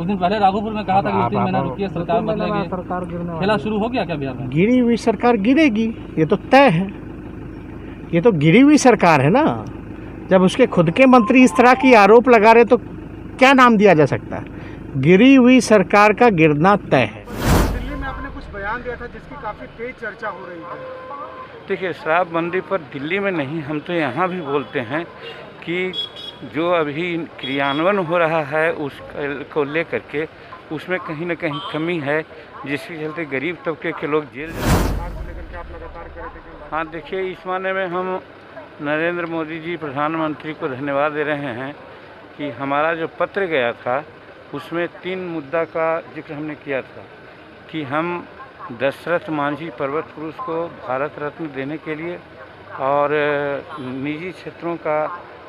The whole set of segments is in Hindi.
कुछ दिन पहले राघोपुर में कहा था कि 3 महीना रुकिए, सरकार बदलेगी। सरकार गिरने खेला शुरू हो गया क्या बिहार में? गिरी हुई सरकार गिरेगी, ये तो तय है। ये तो गिरी हुई सरकार है ना। जब उसके खुद के मंत्री इस तरह की आरोप लगा रहे तो क्या नाम दिया जा सकता है? गिरी हुई सरकार का गिरना तय है। दिल्ली में आपने कुछ बयान दिया था जिसकी काफ़ी तेज चर्चा हो रही है। देखिए, शराबबंदी पर दिल्ली में नहीं, हम तो यहाँ भी बोलते हैं कि जो अभी क्रियान्वयन हो रहा है उसको लेकर के उसमें कहीं ना कहीं कमी है, जिसके चलते गरीब तबके के लोग जेल जा रहे हैं। सरकार को लेकर के आप लगातार कह रहे थे कि हाँ, देखिए, इस माने में हम नरेंद्र मोदी जी प्रधानमंत्री को धन्यवाद दे रहे हैं कि हमारा जो पत्र गया था उसमें 3 मुद्दा का जिक्र हमने किया था कि हम दशरथ मांझी पर्वत पुरुष को भारत रत्न देने के लिए और निजी क्षेत्रों का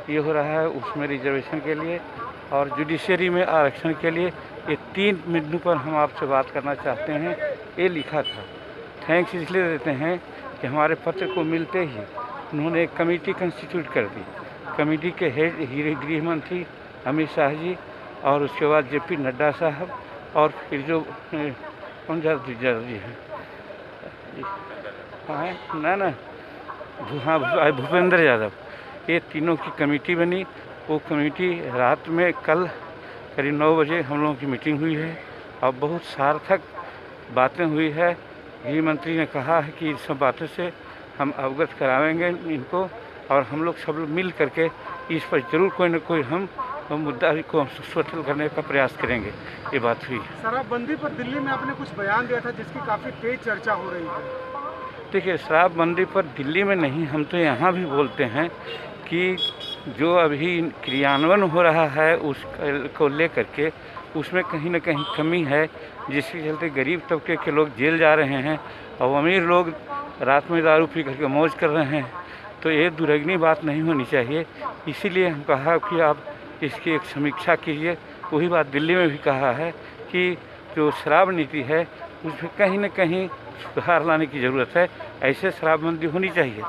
ये हो रहा है उसमें रिजर्वेशन के लिए और जुडिशरी में आरक्षण के लिए, ये 3 मुद्दों पर हम आपसे बात करना चाहते हैं। ये लिखा था। थैंक्स इसलिए देते हैं कि हमारे पत्र को मिलते ही उन्होंने एक कमेटी कंस्टिट्यूट कर दी। कमेटी के हेड गृह मंत्री अमित शाह जी और उसके बाद JP नड्डा साहब और फिर जो कौन यादव जी हैं, ना हाँ भूपेंद्र यादव, ये तीनों की कमेटी बनी। वो कमेटी रात में कल करीब 9 बजे हम लोगों की मीटिंग हुई है और बहुत सार्थक बातें हुई है। गृह मंत्री ने कहा है कि इस सब बातों से हम अवगत करावेंगे इनको और हम लोग सब लोग मिल करके इस पर जरूर कोई न कोई हम मुद्दा को सेटल करने का प्रयास करेंगे। ये बात हुई है। शराबबंदी पर दिल्ली में आपने कुछ बयान दिया था जिसकी काफ़ी तेज चर्चा हो रही है। देखिए, शराबबंदी पर दिल्ली में नहीं, हम तो यहाँ भी बोलते हैं कि जो अभी क्रियान्वयन हो रहा है उसको लेकर के उसमें कहीं ना कहीं कमी है, जिसके चलते गरीब तबके के लोग जेल जा रहे हैं और अमीर लोग रात में दारू पी करके मौज कर रहे हैं। तो ये दुर्गनी बात नहीं होनी चाहिए। इसीलिए हम कहा कि आप इसकी एक समीक्षा कीजिए। वही बात दिल्ली में भी कहा है कि जो शराब नीति है उसमें कहीं ना कहीं सुधार लाने की ज़रूरत है। ऐसे शराबबंदी होनी चाहिए।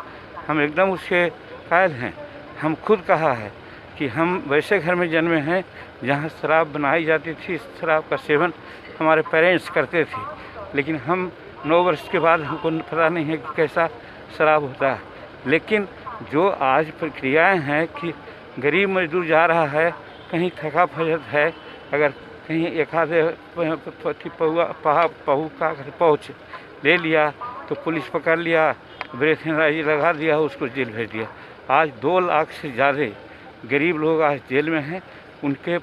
हम एकदम उसके कायल हैं। हम खुद कहा है कि हम वैसे घर में जन्मे हैं जहाँ शराब बनाई जाती थी, शराब का सेवन हमारे पेरेंट्स करते थे, लेकिन हम 9 वर्ष के बाद हमको पता नहीं है कि कैसा शराब होता है। लेकिन जो आज प्रक्रियाएं हैं कि गरीब मजदूर जा रहा है, कहीं थका फजत है, अगर कहीं एक आधे पहू का पहुँच ले लिया तो पुलिस पकड़ लिया, ब्रेथ एनालाइज लगा दिया, उसको जेल भेज दिया। आज 2 लाख से ज़्यादा गरीब लोग आज जेल में हैं। उनके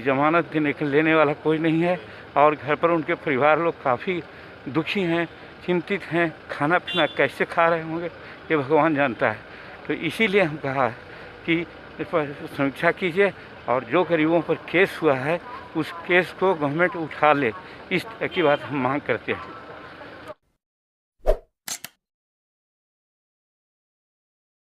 ज़मानत लेने वाला कोई नहीं है और घर पर उनके परिवार लोग काफ़ी दुखी हैं, चिंतित हैं। खाना पीना कैसे खा रहे होंगे ये भगवान जानता है। तो इसीलिए हम कहा है कि इस पर समीक्षा कीजिए और जो गरीबों पर केस हुआ है उस केस को गवर्नमेंट उठा ले, इस तरह की बात हम मांग करते हैं।